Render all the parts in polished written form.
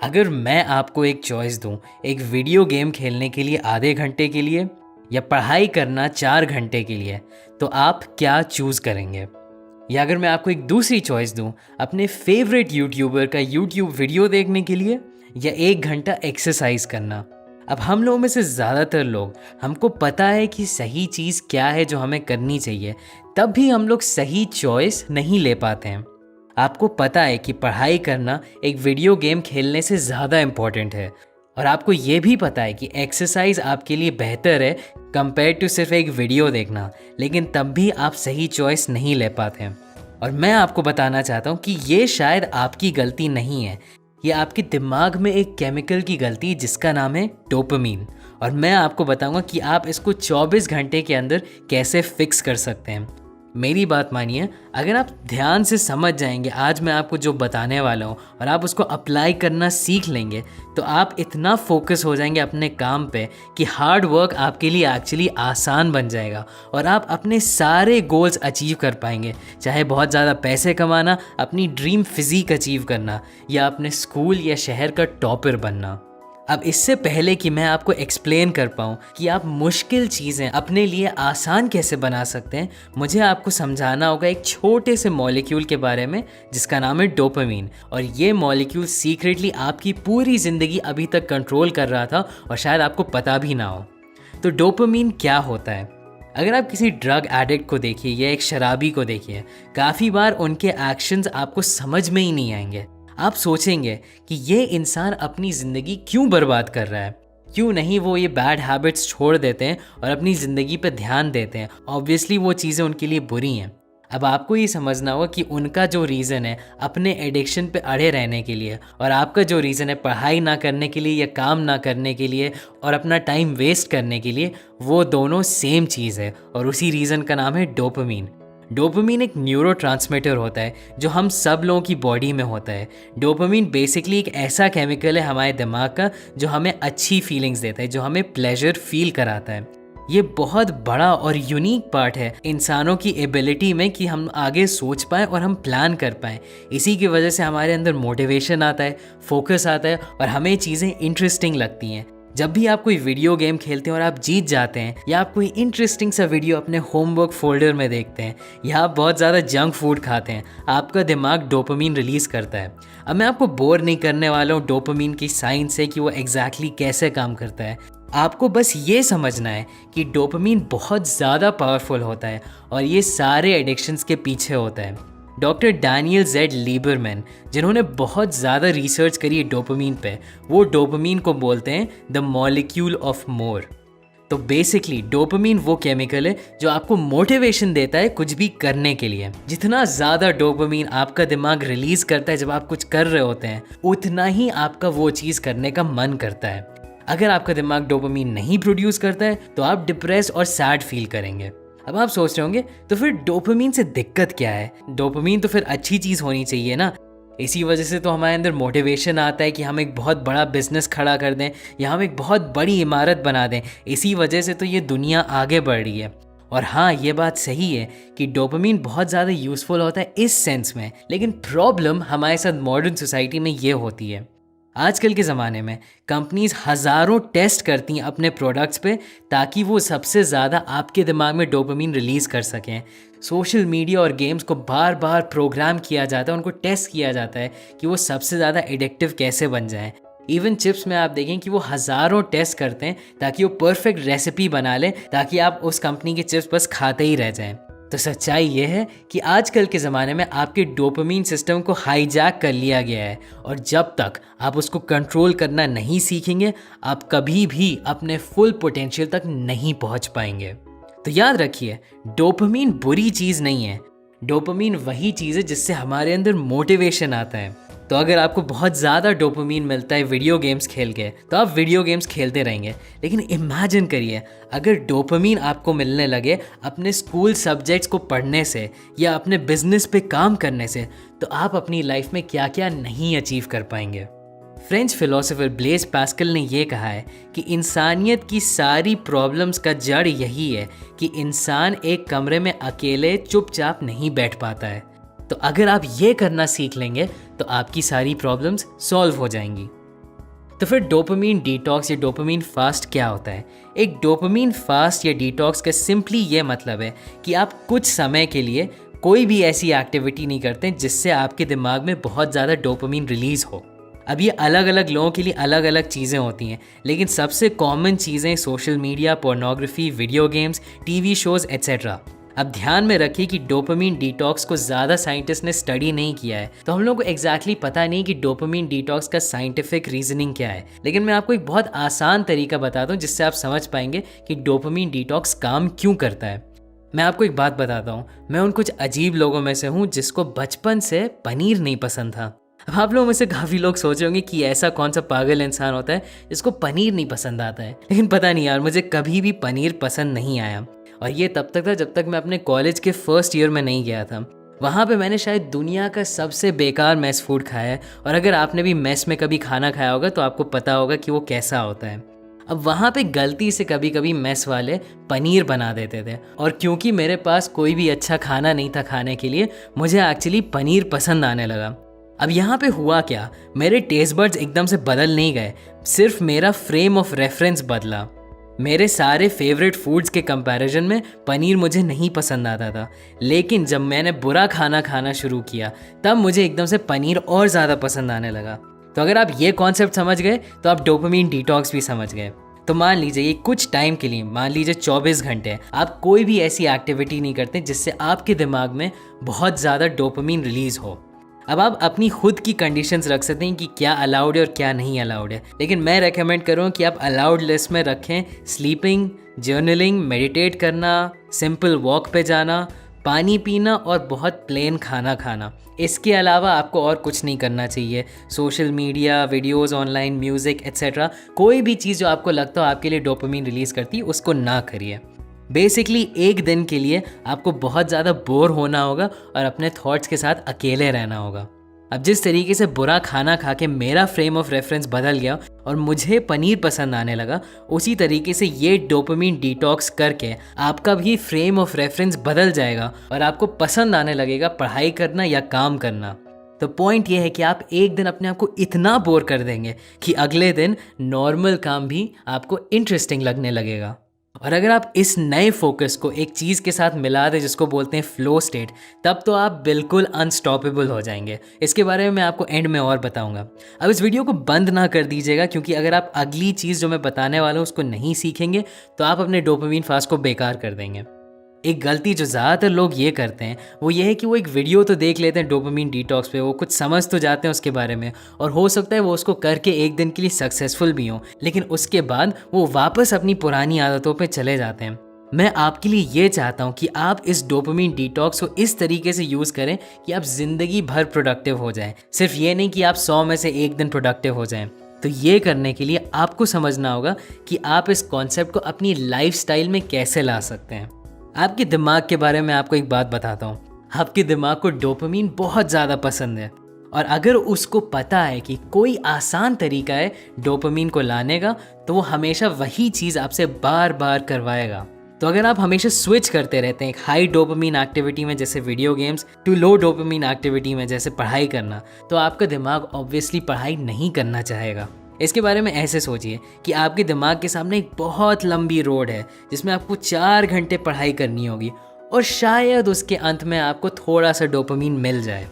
अगर मैं आपको एक चॉइस दूं, एक वीडियो गेम खेलने के लिए आधे घंटे के लिए या पढ़ाई करना 4 घंटे के लिए, तो आप क्या चूज़ करेंगे? या अगर मैं आपको एक दूसरी चॉइस दूं, अपने फेवरेट यूट्यूबर का यूट्यूब वीडियो देखने के लिए या 1 घंटा एक्सरसाइज करना। अब हम लोगों में से ज़्यादातर लोग, हमको पता है कि सही चीज़ क्या है जो हमें करनी चाहिए, तब भी हम लोग सही चॉइस नहीं ले पाते हैं। आपको पता है कि पढ़ाई करना एक वीडियो गेम खेलने से ज़्यादा इम्पॉर्टेंट है, और आपको ये भी पता है कि एक्सरसाइज आपके लिए बेहतर है कंपेयर टू सिर्फ एक वीडियो देखना, लेकिन तब भी आप सही चॉइस नहीं ले पाते हैं। और मैं आपको बताना चाहता हूँ कि ये शायद आपकी गलती नहीं है, ये आपके दिमाग में एक केमिकल की गलती जिसका नाम है डोपामीन। और मैं आपको बताऊंगा कि आप इसको 24 घंटे के अंदर कैसे फिक्स कर सकते हैं। मेरी बात मानिए, अगर आप ध्यान से समझ जाएंगे आज मैं आपको जो बताने वाला हूँ और आप उसको अप्लाई करना सीख लेंगे, तो आप इतना फोकस हो जाएंगे अपने काम पे कि हार्ड वर्क आपके लिए एक्चुअली आसान बन जाएगा और आप अपने सारे गोल्स अचीव कर पाएंगे। चाहे बहुत ज़्यादा पैसे कमाना, अपनी ड्रीम फिजिक अचीव करना, या अपने स्कूल या शहर का टॉपर बनना। अब इससे पहले कि मैं आपको एक्सप्लेन कर पाऊँ कि आप मुश्किल चीज़ें अपने लिए आसान कैसे बना सकते हैं, मुझे आपको समझाना होगा एक छोटे से मॉलिक्यूल के बारे में जिसका नाम है डोपामीन। और ये मॉलिक्यूल सीक्रेटली आपकी पूरी ज़िंदगी अभी तक कंट्रोल कर रहा था और शायद आपको पता भी ना हो। तो डोपामीन क्या होता है? अगर आप किसी ड्रग एडिक्ट को देखिए या एक शराबी को देखिए, काफ़ी बार उनके एक्शंस आपको समझ में ही नहीं आएंगे। आप सोचेंगे कि ये इंसान अपनी ज़िंदगी क्यों बर्बाद कर रहा है, क्यों नहीं वो ये बैड हैबिट्स छोड़ देते हैं और अपनी ज़िंदगी पे ध्यान देते हैं। ऑब्वियसली वो चीज़ें उनके लिए बुरी हैं। अब आपको ये समझना होगा कि उनका जो रीज़न है अपने एडिक्शन पे अड़े रहने के लिए, और आपका जो रीज़न है पढ़ाई ना करने के लिए या काम ना करने के लिए और अपना टाइम वेस्ट करने के लिए, वो दोनों सेम चीज़ है और उसी रीज़न का नाम है डोपामीन। डोपामीन एक न्यूरोट्रांसमीटर होता है जो हम सब लोगों की बॉडी में होता है। डोपामीन बेसिकली एक ऐसा केमिकल है हमारे दिमाग का जो हमें अच्छी फीलिंग्स देता है, जो हमें प्लेजर फील कराता है। ये बहुत बड़ा और यूनिक पार्ट है इंसानों की एबिलिटी में कि हम आगे सोच पाएँ और हम प्लान कर पाएँ। इसी की वजह से हमारे अंदर मोटिवेशन आता है, फोकस आता है और हमें चीज़ें इंटरेस्टिंग लगती हैं। जब भी आप कोई वीडियो गेम खेलते हैं और आप जीत जाते हैं, या आप कोई इंटरेस्टिंग सा वीडियो अपने होमवर्क फोल्डर में देखते हैं, या आप बहुत ज़्यादा जंक फूड खाते हैं, आपका दिमाग डोपामीन रिलीज़ करता है। अब मैं आपको बोर नहीं करने वाला हूँ डोपामीन की साइंस से कि वो एग्जैक्टली कैसे काम करता है। आपको बस ये समझना है कि डोपामीन बहुत ज़्यादा पावरफुल होता है और ये सारे एडिक्शंस के पीछे होता है। डॉक्टर डैनियल जेड लीबरमैन, जिन्होंने बहुत ज़्यादा रिसर्च करी है डोपामीन पे, वो डोपामीन को बोलते हैं द मॉलिक्यूल ऑफ मोर। तो बेसिकली डोपामीन वो केमिकल है जो आपको मोटिवेशन देता है कुछ भी करने के लिए। जितना ज़्यादा डोपामीन आपका दिमाग रिलीज़ करता है जब आप कुछ कर रहे होते हैं, उतना ही आपका वो चीज़ करने का मन करता है। अगर आपका दिमाग डोपामीन नहीं प्रोड्यूस करता है तो आप डिप्रेस और सैड फील करेंगे। अब आप सोच रहे होंगे तो फिर डोपामीन से दिक्कत क्या है? डोपामीन तो फिर अच्छी चीज़ होनी चाहिए ना। इसी वजह से तो हमारे अंदर मोटिवेशन आता है कि हम एक बहुत बड़ा बिजनेस खड़ा कर दें या हम एक बहुत बड़ी इमारत बना दें। इसी वजह से तो ये दुनिया आगे बढ़ रही है। और हाँ, ये बात सही है कि डोपामीन बहुत ज़्यादा यूज़फुल होता है इस सेंस में, लेकिन प्रॉब्लम हमारे साथ मॉडर्न सोसाइटी में ये होती है। आजकल के ज़माने में कंपनीज हज़ारों टेस्ट करती हैं अपने प्रोडक्ट्स पे ताकि वो सबसे ज़्यादा आपके दिमाग में डोपामीन रिलीज़ कर सकें। सोशल मीडिया और गेम्स को बार बार प्रोग्राम किया जाता है, उनको टेस्ट किया जाता है कि वो सबसे ज़्यादा एडिक्टिव कैसे बन जाएं। इवन चिप्स में आप देखें कि वो हज़ारों टेस्ट करते हैं ताकि वो परफेक्ट रेसिपी बना लें ताकि आप उस कंपनी के चिप्स बस खाते ही रह जाएं। तो सच्चाई ये है कि आजकल के ज़माने में आपके डोपामीन सिस्टम को हाईजैक कर लिया गया है, और जब तक आप उसको कंट्रोल करना नहीं सीखेंगे, आप कभी भी अपने फुल पोटेंशियल तक नहीं पहुंच पाएंगे। तो याद रखिए, डोपामीन बुरी चीज़ नहीं है। डोपामीन वही चीज़ है जिससे हमारे अंदर मोटिवेशन आता है। तो अगर आपको बहुत ज़्यादा डोपामीन मिलता है वीडियो गेम्स खेल के, तो आप वीडियो गेम्स खेलते रहेंगे। लेकिन इमेजिन करिए, अगर डोपामीन आपको मिलने लगे अपने स्कूल सब्जेक्ट्स को पढ़ने से या अपने बिजनेस पे काम करने से, तो आप अपनी लाइफ में क्या क्या नहीं अचीव कर पाएंगे। फ्रेंच फिलोसोफर ब्लेज पास्कल ने यह कहा है कि इंसानियत की सारी प्रॉब्लम्स का जड़ यही है कि इंसान एक कमरे में अकेले चुपचाप नहीं बैठ पाता है। तो अगर आप ये करना सीख लेंगे तो आपकी सारी प्रॉब्लम्स सॉल्व हो जाएंगी। तो फिर डोपामीन डिटॉक्स या डोपामीन फास्ट क्या होता है? एक डोपामीन फास्ट या डिटॉक्स का सिंपली ये मतलब है कि आप कुछ समय के लिए कोई भी ऐसी एक्टिविटी नहीं करते जिससे आपके दिमाग में बहुत ज़्यादा डोपामीन रिलीज़ हो। अब ये अलग अलग लोगों के लिए अलग अलग चीज़ें होती हैं, लेकिन सबसे कॉमन चीज़ें social media, pornography, video games, TV shows etcetera. अब ध्यान में रखिए कि डोपामीन डिटॉक्स को ज़्यादा साइंटिस्ट ने स्टडी नहीं किया है, तो हम लोगों को एग्जैक्टली पता नहीं कि डोपामीन डिटॉक्स का साइंटिफिक रीजनिंग क्या है। लेकिन मैं आपको एक बहुत आसान तरीका बताता हूँ जिससे आप समझ पाएंगे कि डोपामीन डिटॉक्स काम क्यों करता है। मैं आपको एक बात बताता हूँ, मैं उन कुछ अजीब लोगों में से हूँ जिसको बचपन से पनीर नहीं पसंद था। अब आप लोगों में से काफ़ी लोग सोच रहे होंगे कि ऐसा कौन सा पागल इंसान होता है जिसको पनीर नहीं पसंद आता है, लेकिन पता नहीं यार, मुझे कभी भी पनीर पसंद नहीं आया। और ये तब तक था जब तक मैं अपने कॉलेज के फर्स्ट ईयर में नहीं गया था। वहाँ पे मैंने शायद दुनिया का सबसे बेकार मेस फूड खाया है, और अगर आपने भी मेस में कभी खाना खाया होगा तो आपको पता होगा कि वो कैसा होता है। अब वहाँ पे गलती से कभी कभी मेस वाले पनीर बना देते थे, और क्योंकि मेरे पास कोई भी अच्छा खाना नहीं था खाने के लिए, मुझे एक्चुअली पनीर पसंद आने लगा। अब यहाँ पे हुआ क्या, मेरे टेस्ट बड्स एकदम से बदल नहीं गए, सिर्फ मेरा फ्रेम ऑफ रेफरेंस बदला। मेरे सारे फेवरेट फूड्स के कंपैरिजन में पनीर मुझे नहीं पसंद आता था, लेकिन जब मैंने बुरा खाना खाना शुरू किया तब मुझे एकदम से पनीर और ज़्यादा पसंद आने लगा। तो अगर आप ये कॉन्सेप्ट समझ गए तो आप डोपामीन डिटॉक्स भी समझ गए। तो मान लीजिए ये कुछ टाइम के लिए, मान लीजिए 24 घंटे, आप कोई भी ऐसी एक्टिविटी नहीं करते जिससे आपके दिमाग में बहुत ज़्यादा डोपामीन रिलीज़ हो। अब आप अपनी खुद की कंडीशंस रख सकते हैं कि क्या अलाउड है और क्या नहीं अलाउड है, लेकिन मैं रेकमेंड करूँ कि आप अलाउड लिस्ट में रखें स्लीपिंग, जर्नलिंग, मेडिटेट करना, सिंपल वॉक पे जाना, पानी पीना और बहुत प्लेन खाना खाना। इसके अलावा आपको और कुछ नहीं करना चाहिए। Social media, videos, online music etcetera, कोई भी चीज़ जो आपको लगता हो आपके लिए डोपामीन रिलीज़ करती है उसको ना करिए। बेसिकली एक दिन के लिए आपको बहुत ज़्यादा बोर होना होगा और अपने थॉट्स के साथ अकेले रहना होगा। अब जिस तरीके से बुरा खाना खा के मेरा फ्रेम ऑफ रेफरेंस बदल गया और मुझे पनीर पसंद आने लगा, उसी तरीके से ये डोपामीन डिटॉक्स करके आपका भी फ्रेम ऑफ रेफरेंस बदल जाएगा और आपको पसंद आने लगेगा पढ़ाई करना या काम करना। तो पॉइंट ये है कि आप एक दिन अपने आप को इतना बोर कर देंगे कि अगले दिन नॉर्मल काम भी आपको इंटरेस्टिंग लगने लगेगा। और अगर आप इस नए फोकस को एक चीज़ के साथ मिला दें जिसको बोलते हैं फ्लो स्टेट, तब तो आप बिल्कुल अनस्टॉपेबल हो जाएंगे। इसके बारे में मैं आपको एंड में और बताऊंगा। अब इस वीडियो को बंद ना कर दीजिएगा, क्योंकि अगर आप अगली चीज़ जो मैं बताने वाला हूँ उसको नहीं सीखेंगे तो आप अपने डोपामीन फास्ट को बेकार कर देंगे। एक गलती जो ज़्यादातर लोग ये करते हैं वो ये है कि वो एक वीडियो तो देख लेते हैं डोपामीन डिटॉक्स पे, वो कुछ समझ तो जाते हैं उसके बारे में, और हो सकता है वो उसको करके एक दिन के लिए सक्सेसफुल भी हों, लेकिन उसके बाद वो वापस अपनी पुरानी आदतों पे चले जाते हैं। मैं आपके लिए ये चाहता हूँ कि आप इस डोपामीन डिटॉक्स को इस तरीके से यूज़ करें कि आप ज़िंदगी भर प्रोडक्टिव हो जाएं। सिर्फ ये नहीं कि आप 100 में से एक दिन प्रोडक्टिव हो जाएं। तो ये करने के लिए आपको समझना होगा कि आप इस कॉन्सेप्ट को अपनी लाइफस्टाइल में कैसे ला सकते हैं। आपके दिमाग के बारे में आपको एक बात बताता हूँ। आपके दिमाग को डोपामीन बहुत ज़्यादा पसंद है, और अगर उसको पता है कि कोई आसान तरीका है डोपामीन को लाने का, तो वो हमेशा वही चीज़ आपसे बार बार करवाएगा। तो अगर आप हमेशा स्विच करते रहते हैं एक हाई डोपामीन एक्टिविटी में जैसे video games to low dopamine activity में जैसे पढ़ाई करना, तो आपका दिमाग ऑब्वियसली पढ़ाई नहीं करना चाहेगा। इसके बारे में ऐसे सोचिए कि आपके दिमाग के सामने एक बहुत लंबी रोड है जिसमें आपको 4 घंटे पढ़ाई करनी होगी, और शायद उसके अंत में आपको थोड़ा सा डोपामीन मिल जाए।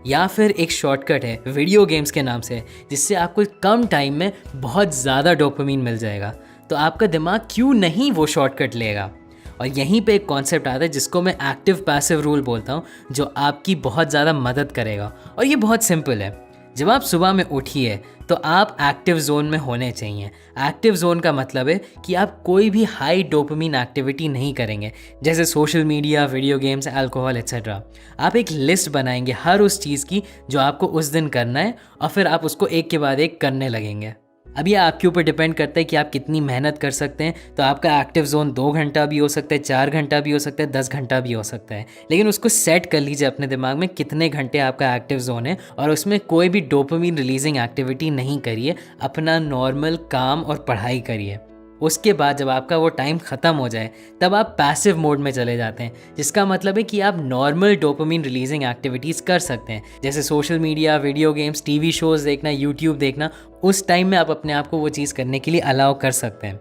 या फिर एक शॉर्टकट है वीडियो गेम्स के नाम से, जिससे आपको कम टाइम में बहुत ज़्यादा डोपामीन मिल जाएगा। तो आपका दिमाग क्यों नहीं वो शॉर्टकट लेगा। और यहीं पे एक कॉन्सेप्ट आता है जिसको मैं एक्टिव पैसिव रूल बोलता हूँ, जो आपकी बहुत ज़्यादा मदद करेगा। और ये बहुत सिंपल है। जब आप सुबह में उठिए तो आप एक्टिव जोन में होने चाहिए। एक्टिव जोन का मतलब है कि आप कोई भी हाई डोपामीन एक्टिविटी नहीं करेंगे, जैसे social media, video games, alcohol etcetera. आप एक लिस्ट बनाएंगे हर उस चीज़ की जो आपको उस दिन करना है, और फिर आप उसको एक के बाद एक करने लगेंगे। अब ये आपके ऊपर डिपेंड करता है कि आप कितनी मेहनत कर सकते हैं। तो आपका एक्टिव जोन 2 घंटा भी हो सकता है, 4 घंटा भी हो सकता है, 10 घंटा भी हो सकता है, लेकिन उसको सेट कर लीजिए अपने दिमाग में कितने घंटे आपका एक्टिव जोन है, और उसमें कोई भी डोपामीन रिलीजिंग एक्टिविटी नहीं करिए। अपना नॉर्मल काम और पढ़ाई करिए। उसके बाद जब आपका वो टाइम ख़त्म हो जाए तब आप पैसिव मोड में चले जाते हैं, जिसका मतलब है कि आप नॉर्मल डोपामिन रिलीजिंग एक्टिविटीज़ कर सकते हैं, जैसे social media, video games, TV shows देखना, यूट्यूब देखना। उस टाइम में आप अपने आप को वो चीज़ करने के लिए अलाउ कर सकते हैं।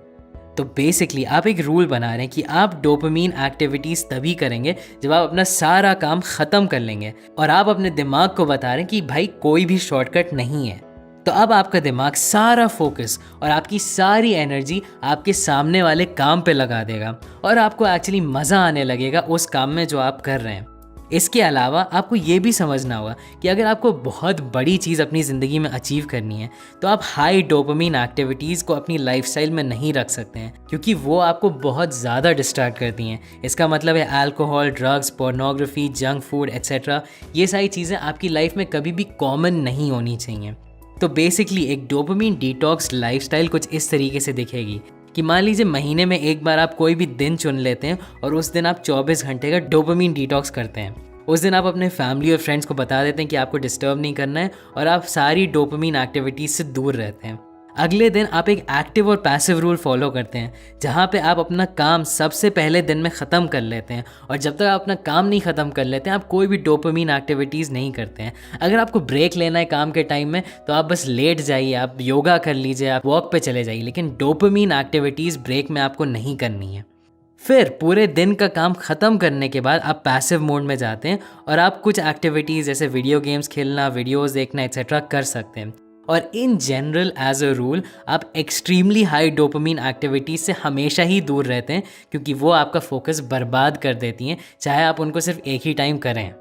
तो बेसिकली आप एक रूल बना रहे हैं कि आप डोपामिन एक्टिविटीज़ तभी करेंगे जब आप अपना सारा काम ख़त्म कर लेंगे, और आप अपने दिमाग को बता रहे हैं कि भाई कोई भी शॉर्टकट नहीं है। तो अब आपका दिमाग सारा फोकस और आपकी सारी एनर्जी आपके सामने वाले काम पे लगा देगा, और आपको एक्चुअली मज़ा आने लगेगा उस काम में जो आप कर रहे हैं। इसके अलावा आपको ये भी समझना होगा कि अगर आपको बहुत बड़ी चीज़ अपनी ज़िंदगी में अचीव करनी है तो आप हाई डोपामिन एक्टिविटीज़ को अपनी लाइफस्टाइल में नहीं रख सकते हैं, क्योंकि वो आपको बहुत ज़्यादा डिस्ट्रैक्ट करती हैं। इसका मतलब है alcohol, drugs, pornography, junk food etcetera, ये सारी चीज़ें आपकी लाइफ में कभी भी कॉमन नहीं होनी चाहिए। तो बेसिकली एक डोपामिन डिटॉक्स लाइफस्टाइल कुछ इस तरीके से दिखेगी कि मान लीजिए महीने में एक बार आप कोई भी दिन चुन लेते हैं और उस दिन आप 24 घंटे का डोपामिन डिटॉक्स करते हैं। उस दिन आप अपने फैमिली और फ्रेंड्स को बता देते हैं कि आपको डिस्टर्ब नहीं करना है और आप सारी डोपामिन एक्टिविटीज़ से दूर रहते हैं। अगले दिन आप एक एक्टिव और पैसिव रूल फॉलो करते हैं, जहाँ पे आप अपना काम सबसे पहले दिन में ख़त्म कर लेते हैं, और जब तक आप अपना काम नहीं ख़त्म कर लेते हैं आप कोई भी डोपामिन एक्टिविटीज़ नहीं करते हैं। अगर आपको ब्रेक लेना है काम के टाइम में तो आप बस लेट जाइए, आप योगा कर लीजिए, आप वॉक पे चले जाइए, लेकिन डोपामिन एक्टिविटीज़ ब्रेक में आपको नहीं करनी है। फिर पूरे दिन का काम ख़त्म करने के बाद आप पैसिव मोड में जाते हैं और आप कुछ एक्टिविटीज़ जैसे वीडियो गेम्स खेलना, वीडियोज़ देखना एट्सेट्रा कर सकते हैं। और in general as a rule आप एक्सट्रीमली हाई डोपामिन एक्टिविटीज़ से हमेशा ही दूर रहते हैं, क्योंकि वो आपका फोकस बर्बाद कर देती हैं, चाहे आप उनको सिर्फ एक ही टाइम करें।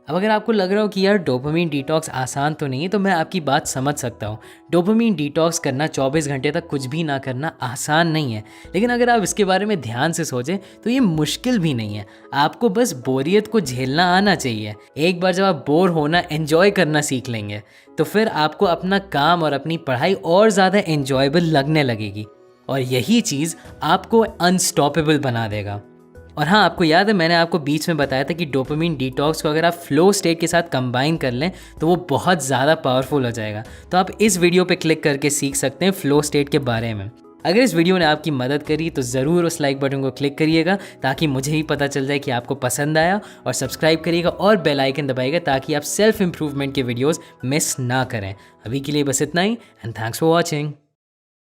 अब अगर आपको लग रहा हो कि यार डोपामिन डिटॉक्स आसान तो नहीं है, तो मैं आपकी बात समझ सकता हूँ। डोपामिन डिटॉक्स करना 24 घंटे तक कुछ भी ना करना आसान नहीं है, लेकिन अगर आप इसके बारे में ध्यान से सोचें तो ये मुश्किल भी नहीं है। आपको बस बोरियत को झेलना आना चाहिए। एक बार जब आप बोर होना एंजॉय करना सीख लेंगे तो फिर आपको अपना काम और अपनी पढ़ाई और ज़्यादा एंजॉयबल लगने लगेगी, और यही चीज़ आपको अनस्टॉपेबल बना देगा। और हाँ, आपको याद है मैंने आपको बीच में बताया था कि डोपामिन डिटॉक्स को अगर आप फ्लो स्टेट के साथ कंबाइन कर लें तो वो बहुत ज़्यादा पावरफुल हो जाएगा। तो आप इस वीडियो पे क्लिक करके सीख सकते हैं फ्लो स्टेट के बारे में। अगर इस वीडियो ने आपकी मदद करी तो ज़रूर उस लाइक बटन को क्लिक करिएगा, ताकि मुझे ही पता चल जाए कि आपको पसंद आया, और सब्सक्राइब करिएगा और बेल आइकन दबाइएगा ताकि आप सेल्फ इम्प्रूवमेंट के वीडियोज़ मिस ना करें। अभी के लिए बस इतना ही, एंड थैंक्स फॉर वॉचिंग।